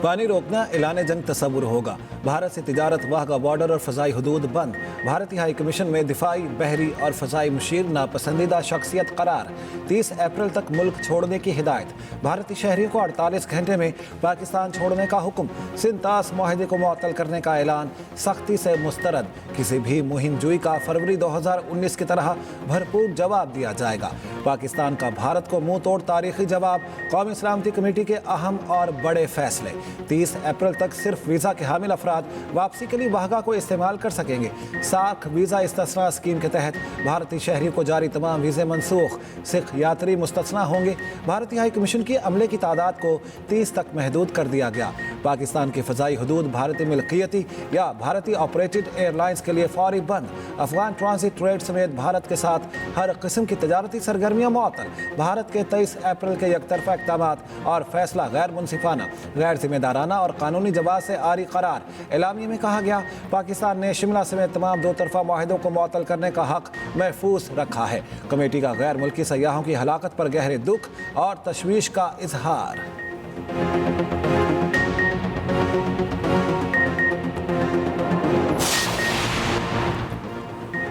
पानी रोकना ऐलान जंग तस्वुर होगा। भारत से तिजारत, वाघा बॉर्डर और फ़ज़ाई हदूद बंद। भारतीय हाई कमीशन में दिफाई, बहरी और फ़ज़ाई मुशीर नापसंदीदा शख्सियत करार। 30 अप्रैल तक मुल्क छोड़ने की हिदायत। भारतीय शहरियों को 48 घंटे में पाकिस्तान छोड़ने का हुक्म। सिंतास माहदे को मुअत्तल करने का ऐलान सख्ती से मुस्तरद। किसी भी मुहिम जुई का फरवरी 2019 की तरह भरपूर जवाब दिया जाएगा। पाकिस्तान का भारत को मुंह तोड़ तारीखी जवाब। कौमी सलामती कमेटी के अहम और बड़े फैसले। 30 अप्रैल तक सिर्फ वीज़ा के हामिल अफराद वापसी के लिए वाहगा को इस्तेमाल कर सकेंगे। साख वीज़ा इस्तिस्ना स्कीम के तहत भारतीय शहरियों को जारी तमाम वीज़े मनसूख। सिख यात्री मुस्तस्ना होंगे। भारतीय हाई कमीशन की अमले की तादाद को 30 तक महदूद कर दिया गया। पाकिस्तान की फ़ज़ाई हदूद भारतीय मिल्कियती या भारतीय ऑपरेटेड एयरलाइंस के लिए फौरी बंद। अफगान ट्रांजिट ट्रेड समेत भारत के साथ हर किस्म की तजारती सरगर्मियाँ मुअत्तल। भारत के 23 अप्रैल के यकतरफा इक़दामात और फैसला गैर मुनसिफाना, गैर जिम्मेदाराना और कानूनी जवाब से आरी करार। एलामिया में कहा गया, पाकिस्तान ने शिमला समेत तमाम दो तरफा माहिदों को मुअत्तल करने का हक महफूज रखा है। कमेटी का गैर मुल्की सयाहों की हलाकत पर गहरे दुख और तशवीश का इजहार।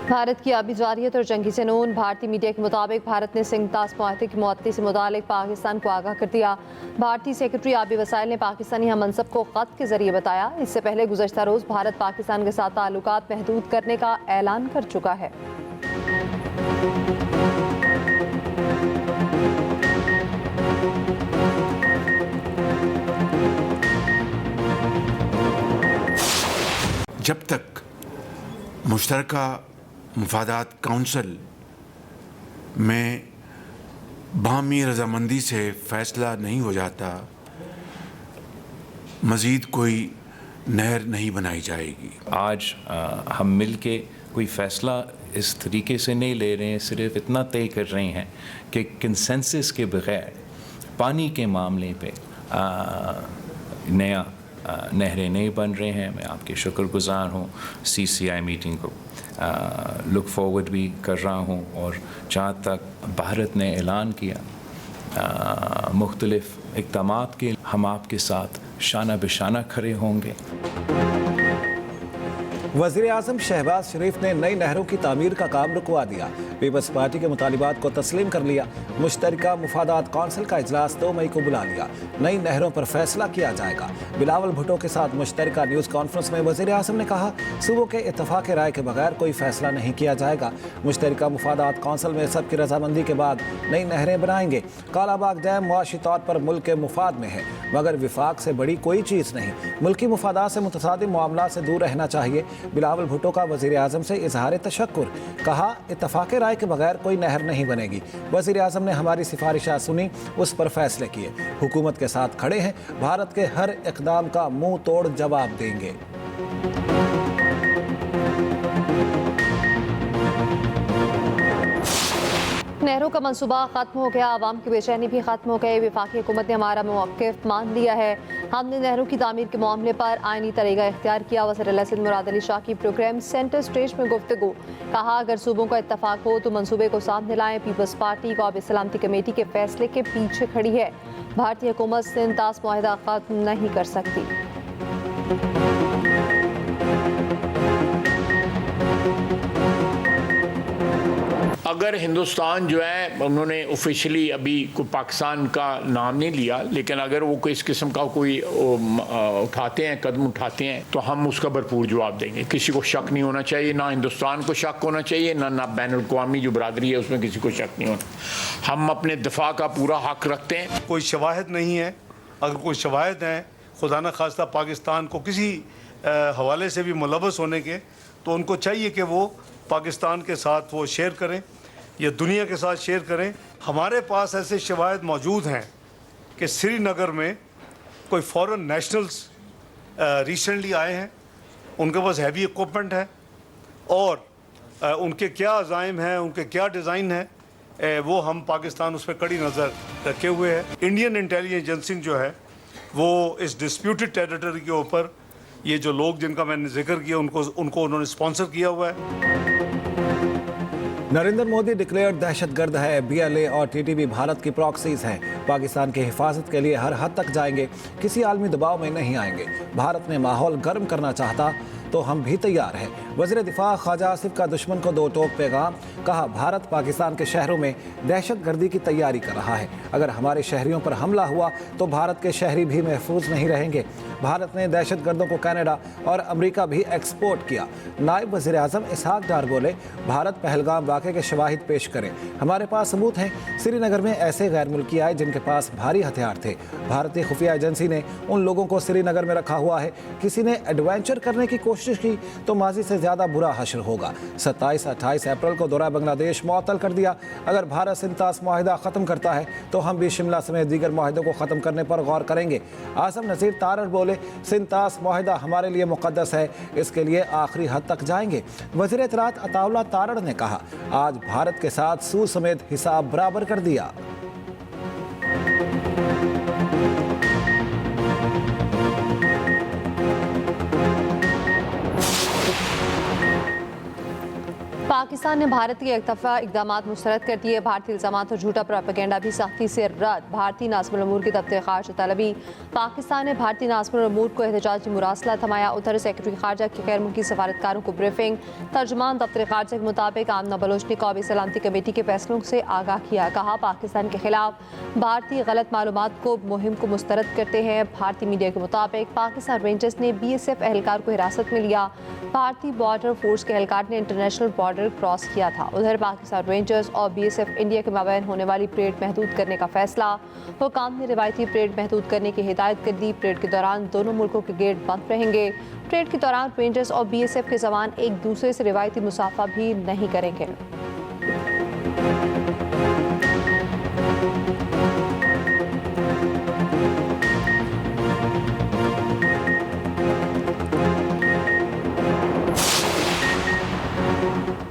भारत की आबी जारियत और जंगी जुनून। भारतीय मीडिया के मुताबिक भारत ने सिंतास माहदे की मुअत्तली से मुतालिक पाकिस्तान को आगाह कर दिया। भारतीय सेक्रेटरी आबी वसाइल ने पाकिस्तानी हम मनसब को ख़त के जरिए बताया। इससे पहले गुज़श्ता रोज़ भारत पाकिस्तान के साथ ताल्लुकात महदूद करने का ऐलान कर चुका है। जब तक मुश्तरका मुफादात काउंसिल में बाहमी रजामंदी से फ़ैसला नहीं हो जाता, मज़ीद कोई नहर नहीं बनाई जाएगी। आज हम मिल के कोई फ़ैसला इस तरीके से नहीं ले रहे हैं, सिर्फ इतना तय कर रहे हैं कि कंसेंसस के बग़ैर पानी के मामले पे नया नहरें नहीं बन रहे हैं। मैं आपके शुक्रगुज़ार हूँ। CCI मीटिंग को लुक फॉरवर्ड भी कर रहा हूँ। और जहाँ तक भारत ने ऐलान किया मुख्तलिफ़ इक़दामात के, हम आपके साथ शाना बिशाना खड़े होंगे। वज़ीर आज़म शहबाज शरीफ ने नई नहरों की तामीर का काम रुकवा दिया। पीपल्स पार्टी के मुतालिबात को तस्लीम कर लिया। मुश्तरका मुफादात कौंसिल का इजलास 2 मई को बुला लिया। नई नहरों पर फैसला किया जाएगा। बिलावल भुट्टो के साथ मुश्तरका न्यूज़ कॉन्फ्रेंस में वज़ीर आज़म ने कहा, सूबों के इत्तफाक़ राय के बगैर कोई फैसला नहीं किया जाएगा। मुश्तरका मुफादात कौंसिल में सबकी रजामंदी के बाद नई नहरें बनाएंगे। कालाबाग डैम मुआशी तौर पर मुल्क के मुफाद में है, मगर विफाक से बड़ी कोई चीज़ नहीं। मुल्की मुफादात से मुतसादिम मामला से दूर रहना चाहिए। बिलावल भुट्टो का वज़ीर आज़म से इजहार तशक्कुर। कहा, इत्तफाक़ राय के बगैर कोई नहर नहीं बनेगी। वज़ीर आज़म ने हमारी सिफारिशात सुनी, उस पर फैसले किए। हुकूमत के साथ खड़े हैं। भारत के हर इक़दाम का मुंह तोड़ जवाब देंगे। नहरों का मंसूबा ख़त्म हो गया, आवाम की बेचैनी भी ख़त्म हो गई। वफाकी हुकूमत ने हमारा मौक़िफ़ मान लिया है। हमने नहरों की तामीर के मामले पर आइनी तरीक़ा इख्तियार किया। वज़ीर मुराद अली शाह की प्रोग्राम सेंटर स्टेज में गुफ्तगू। कहा, अगर सूबों का इत्तफाक हो तो मंसूबे को सामने लाएं। पीपल्स पार्टी कौमी सलामती कमेटी के फैसले के पीछे खड़ी है। भारतीय हुकूमत सिंतास मुआहदा ख़त्म नहीं कर सकती। अगर हिंदुस्तान जो है, उन्होंने ऑफिशियली अभी कोई पाकिस्तान का नाम नहीं लिया, लेकिन अगर वो कोई इस किस्म का कोई उठाते हैं, कदम उठाते हैं, तो हम उसका भरपूर जवाब देंगे। किसी को शक नहीं होना चाहिए, ना हिंदुस्तान को शक होना चाहिए, ना बैनुल-अक़वामी जो बरादरी है उसमें किसी को शक नहीं होना। हम अपने दिफा का पूरा हक रखते हैं। कोई शवाहिद नहीं है। अगर कोई शवाहिद हैं, खुदा न खास्ता पाकिस्तान को किसी हवाले से भी मुलव्वस होने के, तो उनको चाहिए कि वो पाकिस्तान के साथ वो शेयर करें या दुनिया के साथ शेयर करें। हमारे पास ऐसे शवाहिद मौजूद हैं कि श्रीनगर में कोई फॉरेन नेशनल्स रिसेंटली आए हैं, उनके पास हैवी इक्विपमेंट है और उनके क्या अज़ाइम हैं, उनके क्या डिज़ाइन है, वो हम पाकिस्तान उस पर कड़ी नज़र रखे हुए हैं। इंडियन इंटेलिजेंस एजेंसी जो है वो इस डिस्प्यूटेड टेरिटरी के ऊपर ये जो लोग जिनका मैंने जिक्र किया उनको उन्होंने स्पॉन्सर किया हुआ है। नरेंद्र मोदी डिक्लेयर्ड दहशतगर्द है। BLA और TTP भारत की प्रॉक्सीज हैं। पाकिस्तान की हिफाजत के लिए हर हद तक जाएंगे, किसी आलमी दबाव में नहीं आएंगे। भारत ने माहौल गर्म करना चाहता तो हम भी तैयार हैं। वज़ीर दिफा ख्वाजा आसिफ का दुश्मन को दो टोक पैगाम। कहा, भारत पाकिस्तान के शहरों में दहशतगर्दी की तैयारी कर रहा है। अगर हमारे शहरियों पर हमला हुआ तो भारत के शहरी भी महफूज नहीं रहेंगे। भारत ने दहशतगर्दों को कनाडा और अमेरिका भी एक्सपोर्ट किया। नायब वज़ीर आज़म इसहाक डार बोले, भारत पहलगाम वाक़े के शवाहिद पेश करे। हमारे पास सबूत हैं। श्रीनगर में ऐसे गैर मुल्की आए जिनके पास भारी हथियार थे। भारतीय खुफिया एजेंसी ने उन लोगों को श्रीनगर में रखा हुआ है। किसी ने एडवेंचर करने की कोशिश की तो माजी से ज़्यादा बुरा हश्र होगा। 27-28 अप्रैल को दौरा बांग्लादेश मुअत्तल कर दिया। अगर भारत सिंतास मुआहिदा ख़त्म करता है तो हम भी शिमला समेत दीगर मुआहिदों को ख़त्म करने पर गौर करेंगे। आज़म नज़ीर तारड़ बोले, सिंतास मुआहिदा हमारे लिए मुक़द्दस है, इसके लिए आखिरी हद तक जाएंगे। वज़ीर इत्तलात अताउल्लाह तारड़ ने कहा, आज भारत के साथ सूद समेत हिसाब बराबर कर दिया। पाकिस्तान ने भारत के एकतरफा इकदाम मुस्तरद कर दिए। भारतीय इल्ज़ामात और झूठा प्रोपेगेंडा भी सख्ती से रद्द। भारतीय नाज़िमुल उमूर की दफ्तर ख़ारजा तलबी। पाकिस्तान ने भारतीय नाज़िमुल उमूर को एहतजाजी मुरासला थमाया। उधर सेक्रेटरी ख़ारजा की गैर मुल्की सफारतकारों को ब्रीफिंग। तर्जुमान दफ्तर ख़ारजा के मुताबिक आमना बलोच ने कौमी सलामती कमेटी के फैसलों से आगाह किया। कहा, पाकिस्तान के खिलाफ भारतीय गलत मालूमात को मुहिम को मुस्तरद करते हैं। भारतीय मीडिया के मुताबिक पाकिस्तान रेंजर्स ने BSF एहलकार को हिरासत में लिया। भारतीय बॉर्डर फोर्स के एहलकार ने इंटरनेशनल बॉर्डर क्रॉस किया था। उधर पाकिस्तान रेंजर्स और BSF इंडिया के माबैन होने वाली परेड महदूद करने का फैसला। हुकाम ने रिवायती परेड महदूद करने की हिदायत कर दी। परेड के दौरान दोनों मुल्कों के गेट बंद रहेंगे। परेड के दौरान रेंजर्स और BSF के जवान एक दूसरे से रिवायती मुसाफा भी नहीं करेंगे।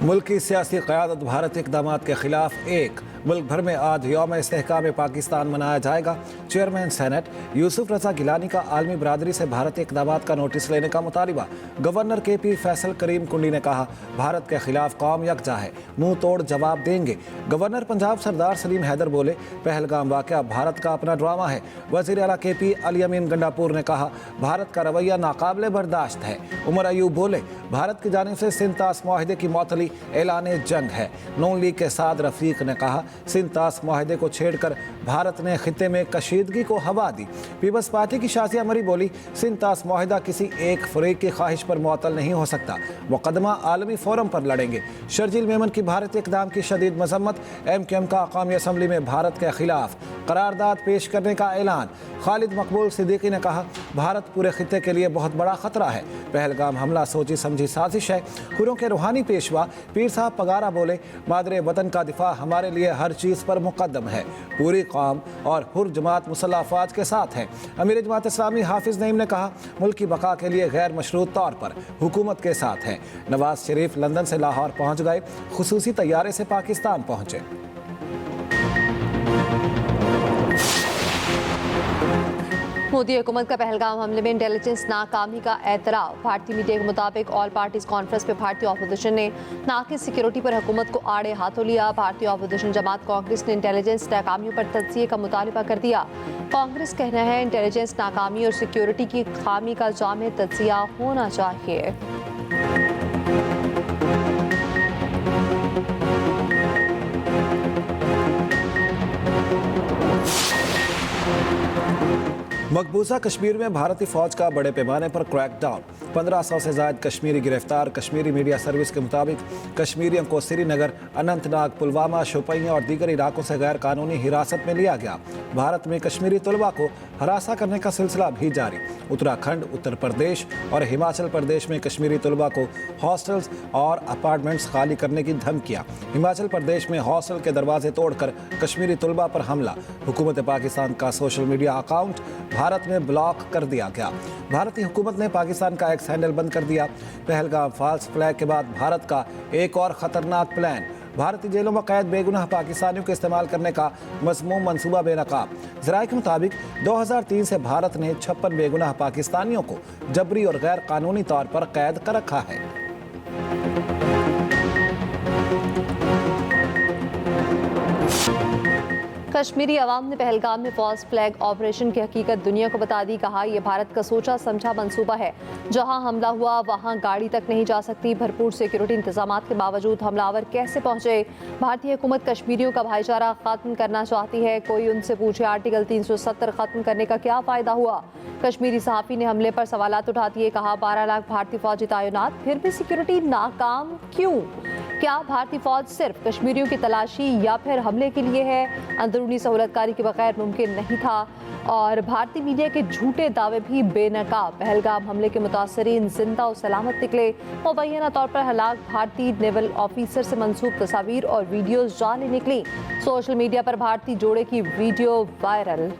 मुल्क की सियासी क़यादत भारतीय इक़दामात के खिलाफ एक। मुल्क भर में आज यौम इस्तेहकाम पाकिस्तान मनाया जाएगा। चेयरमैन सेनेट यूसुफ रज़ा गिलानी का आलमी बरादरी से भारतीय इक़दामात का नोटिस लेने का मुतालिबा। गवर्नर KP फैसल करीम कुंडी ने कहा, भारत के खिलाफ कौम यकजा है, मुंह तोड़ जवाब देंगे। गवर्नर पंजाब सरदार सलीम हैदर बोले, पहलगाम वाक़या भारत का अपना ड्रामा है। वज़ीर आला KP अली अमीन गंडापुर ने कहा, भारत का रवैया नाकाबिले बर्दाश्त है। उमर अयूब बोले, भारत की जानिब से सिंतास मुआहिदे की मौतली ऐलान जंग है। नून लीग के साद रफीक ने कहा, सिंतास मुआहिदे को छेड़कर भारत ने खित्ते में कशीदगी को हवा दी। पीपल्स पार्टी की शाज़िया मरी बोली, सिंतास मुआहिदा किसी एक फरीक की ख्वाहिश पर मुअत्तल नहीं हो सकता, मुकदमा आलमी फोरम पर लड़ेंगे। शर्जील मेमन की भारतीय इक़दाम की शदीद मजम्मत। MQM का कौमी असम्बली में भारत के खिलाफ करारदाद पेश करने का ऐलान। खालिद मकबूल सिद्दीकी ने कहा, भारत पूरे खित्ते के लिए बहुत बड़ा खतरा है। पहलगाम हमला सोची समझी साजिश है। हुर्रों के रूहानी पेशवा पीर साहब पगारा बोले, मादरे वतन का दिफा हमारे लिए हर चीज़ पर मुकद्दम है। पूरी कौम और हुर जमात मुसल्लह अफवाज के साथ है। अमीर जमात इस्लामी हाफिज़ नईम ने कहा, मुल्क की बका के लिए गैर मशरूत तौर पर हुकूमत के साथ है। नवाज शरीफ लंदन से लाहौर पहुँच गए, खुसूसी तैयारे से पाकिस्तान पहुँचे। मोदी हुकूमत का पहलगाम हमले में इंटेलिजेंस नाकामी का एतराफ़। भारतीय मीडिया के मुताबिक ऑल पार्टीज कॉन्फ्रेंस में भारतीय अपोजिशन ने नाक़िस सिक्योरिटी पर हुकूमत को आड़े हाथों लिया। भारतीय अपोजिशन जमात कांग्रेस ने इंटेलिजेंस नाकामियों पर तज्ज़िये का मुतालबा कर दिया। कांग्रेस कहना है, इंटेलिजेंस नाकामी और सिक्योरिटी की खामी का जामे तज्ज़िया होना चाहिए। मकबूजा कश्मीर में भारतीय फौज का बड़े पैमाने पर क्रैकडाउन। 1500 से ज़ायद कश्मीरी गिरफ्तार। कश्मीरी मीडिया सर्विस के मुताबिक कश्मीरियों को श्रीनगर, अनंतनाग, पुलवामा, शोपियां और दीगर इलाकों से गैर कानूनी हिरासत में लिया गया। भारत में कश्मीरी तलबा को हरासा करने का सिलसिला भी जारी। उत्तराखंड, उत्तर प्रदेश और हिमाचल प्रदेश में कश्मीरी तलबा को हॉस्टल्स और अपार्टमेंट्स खाली करने की धमकियाँ। हिमाचल प्रदेश में हॉस्टल के दरवाजे तोड़कर कश्मीरी तलबा पर हमला। हुकूमत पाकिस्तान का सोशल मीडिया अकाउंट भारत में ब्लॉक कर दिया गया। भारतीय हुकूमत ने पाकिस्तान का एक्स हैंडल बंद कर दिया। पहलगाम फॉल्स फ्लैग के बाद भारत का एक और खतरनाक प्लान। भारतीय जेलों में कैद बेगुनाह पाकिस्तानियों के इस्तेमाल करने का मज़मूम मंसूबा बेनकाब। ज़राए के मुताबिक 2003 से भारत ने 56 बेगुनाह पाकिस्तानियों को जबरी और गैर कानूनी तौर पर कैद कर रखा है। कश्मीरी अवाम ने पहलगाम में फॉल्स फ्लैग ऑपरेशन की हकीकत दुनिया को बता दी। कहा, यह भारत का सोचा समझा मंसूबा है। जहां हमला हुआ वहां गाड़ी तक नहीं जा सकती। भरपूर सिक्योरिटी इंतजाम के बावजूद हमलावर कैसे पहुंचे? भारतीय हुकूमत कश्मीरियों का भाईचारा खत्म करना चाहती है। कोई उनसे पूछे आर्टिकल 370 खत्म करने का क्या फायदा हुआ? कश्मीरी सहाफी ने हमले पर सवालात उठा दिए। कहा, 12 लाख भारतीय फौजी तैनात, फिर भी सिक्योरिटी नाकाम क्यों? क्या भारतीय फौज सिर्फ कश्मीरियों की तलाशी या फिर हमले के लिए है? अंदरूनी सहूलतकारी के बगैर मुमकिन नहीं था। और भारतीय मीडिया के झूठे दावे भी बेनकाब। पहलगाम हमले के मुतासरीन जिंदा और सलामत निकले। मुबैना तौर पर हलाक भारतीय नेवल ऑफिसर से मंसूब तस्वीर और वीडियोज जाली निकली। सोशल मीडिया पर भारतीय जोड़े की वीडियो वायरल।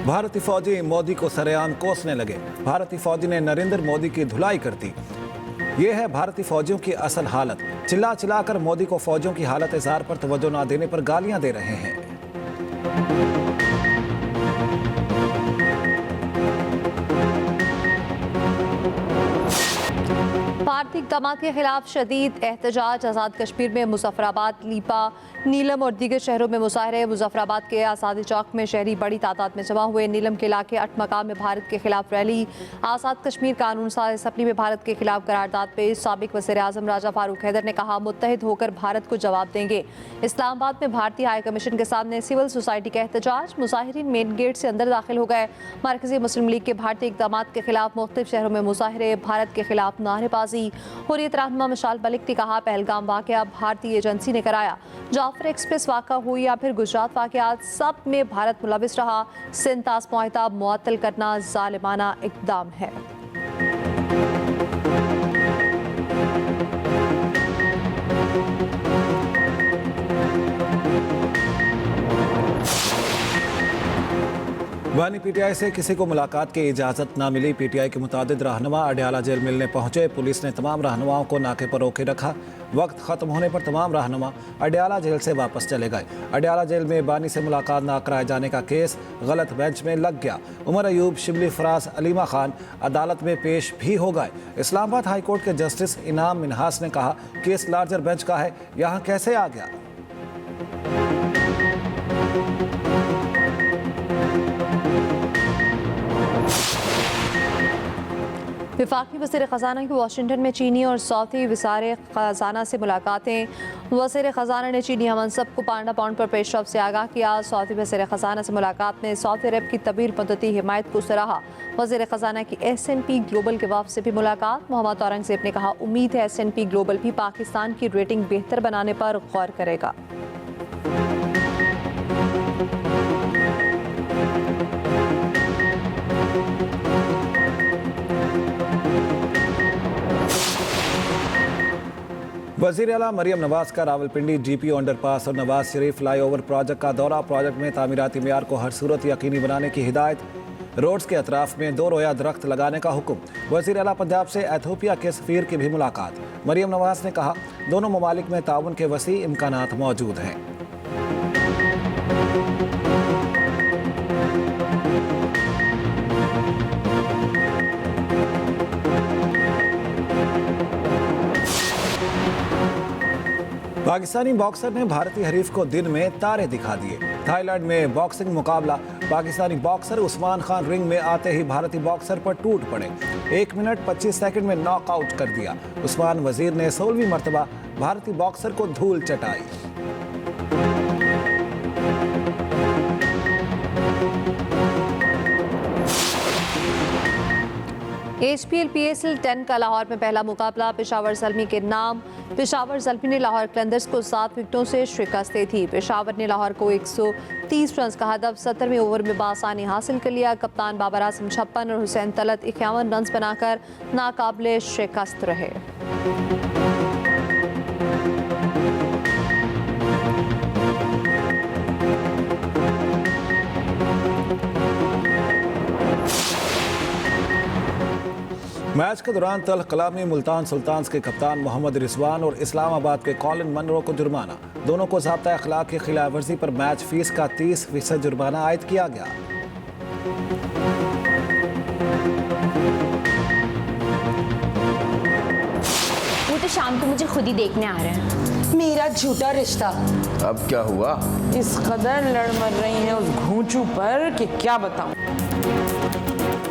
भारतीय फौजी मोदी को सरेआम कोसने लगे। भारतीय फौजी ने नरेंद्र मोदी की धुलाई कर दी। ये है भारतीय फौजियों की असल हालत। चिल्ला चिल्लाकर मोदी को फौजियों की हालत इज़हार पर तवज्जो न देने पर गालियां दे रहे हैं। भारतीय इक़दामात के खिलाफ शदीद एहतजाज। आज़ाद कश्मीर में मुजफ्फराबाद, लीपा, नीलम और दीगर शहरों में मुजाहरे। मुजफ्फराबाद के आज़ादी चौक में शहरी बड़ी तादाद में जमा हुए। नीलम के इलाके 8 मकाम में भारत के खिलाफ रैली। आज़ाद कश्मीर कानून साज असम्बली में भारत के खिलाफ करारदाद पेश। साबिक वज़ीर आज़म राजा फारूक हैदर ने कहा, मुत्तहिद होकर भारत को जवाब देंगे। इस्लामाबाद में भारतीय हाई कमीशन के सामने सिविल सोसाइटी का एहतजाज। मुजाहिरीन मेन गेट से अंदर दाखिल हो गए। मरकजी मुस्लिम लीग के भारतीय इक़दामात के खिलाफ मुख्तलिफ शहरों में मुजाहरे। भारत के खिलाफ नारेबाजी। हुर्रियत रहनुमा मशाल मलिक ने कहा, पहलगाम वाक़या भारतीय एजेंसी ने कराया। जाफर एक्सप्रेस वाक़ा हुई या फिर गुजरात वाक़यात, सब में भारत मुलविस रहा। सिंतास मुआहदा मुअत्तल करना ज़ालिमाना इक़दाम है। बानी पीटीआई से किसी को मुलाकात की इजाज़त न मिली। पीटीआई के मुतादिद रहनुमा अडयाला जेल मिलने पहुंचे। पुलिस ने तमाम रहनुमाओं को नाके पर रोके रखा। वक्त ख़त्म होने पर तमाम रहनुमा अडयाला जेल से वापस चले गए। अडयाला जेल में बानी से मुलाकात न कराए जाने का केस गलत बेंच में लग गया। उमर अयूब, शिबली फराज, अलीमा खान अदालत में पेश भी हो गए। इस्लामाबाद हाई कोर्ट के जस्टिस इनाम मिनहास ने कहा, केस लार्जर बेंच का है, यहाँ कैसे आ गया? वफाकी वज़ीर ख़ज़ाना की वाशिंगटन में चीनी और सऊदी वज़ीर ख़ज़ाना से मुलाकातें। वज़ीर ख़ज़ाना ने चीनी हमनसब को पांडा पाउंड पर पेशरफ से आगाह किया। सऊदी वज़ीर ख़ज़ाना से मुलाकात में सऊदी अरब की तवील मुद्दती हिमायत को सराहा। वज़ीर ख़ज़ाना की S&P ग्लोबल के वफ़द से भी मुलाकात। मोहम्मद औरंगज़ेब ने कहा, उम्मीद है S&P ग्लोबल भी पाकिस्तान की रेटिंग बेहतर बनाने पर गौर करेगा। वज़ीर आला मरियम नवाज का रावलपिंडी GPO अंडरपास और नवाज शरीफ फ्लाईओवर प्रोजेक्ट का दौरा। प्रोजेक्ट में तामीराती मेयार को हर सूरत यकीनी बनाने की हिदायत। रोड्स के अतराफ में 2 रोया दरख्त लगाने का हुक्म। वज़ीर आला पंजाब से एथियोपिया के सफ़ीर की भी मुलाकात। मरियम नवाज ने कहा, दोनों ममालिक में ताउन के वसी इम्कानात मौजूद हैं। पाकिस्तानी बॉक्सर ने भारतीय हरीफ को दिन में तारे दिखा दिए। थाईलैंड में बॉक्सिंग मुकाबला। पाकिस्तानी बॉक्सर उस्मान खान रिंग में आते ही भारतीय बॉक्सर पर टूट पड़े। 1 मिनट 25 सेकंड में नॉकआउट कर दिया। उस्मान वजीर ने 16वीं मरतबा भारतीय बॉक्सर को धूल चटाई। HPL PSL 10 का लाहौर में पहला मुकाबला पेशावर ज़ल्मी के नाम। पेशावर ज़ल्मी ने लाहौर कलंदर्स को 7 विकेटों से शिकस्त दी थी। पेशावर ने लाहौर को 130 रन का हदफ 17वें ओवर में बासानी हासिल कर लिया। कप्तान बाबर आजम 56 और हुसैन तलत 51 रन बनाकर नाकाबिले शिकस्त रहे। मैच के दौरान तल्ख कलामी मुल्तान सुल्तान्स के कप्तान मोहम्मद रिजवान और इस्लामाबाद के कॉलिन मनरो को जुर्माना। दोनों को ज़ाब्ता अखलाक की खिलाफ वर्जी पर मैच फीस का 30% जुर्माना आयद किया गया। शाम को मुझे खुद ही देखने आ रहे हैं। मेरा झूठा रिश्ता। अब क्या हुआ? इस कदर लड़ मर रही हैं उस घूंचू पर कि क्या बताऊं।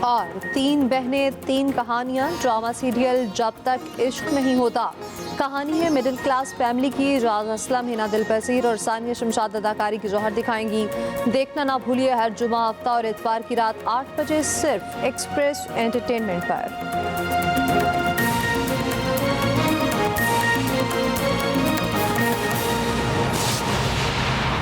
और 3 बहनें 3 कहानियां ड्रामा सीरियल जब तक इश्क नहीं होता। कहानी है मिडिल क्लास फैमिली की। राज असलम, हिना दिलपसीर और सानिया शमशाद अदाकारी की जौहर दिखाएंगी। देखना ना भूलिए हर जुमा, हफ्ता और इतवार की रात 8 बजे सिर्फ एक्सप्रेस एंटरटेनमेंट पर।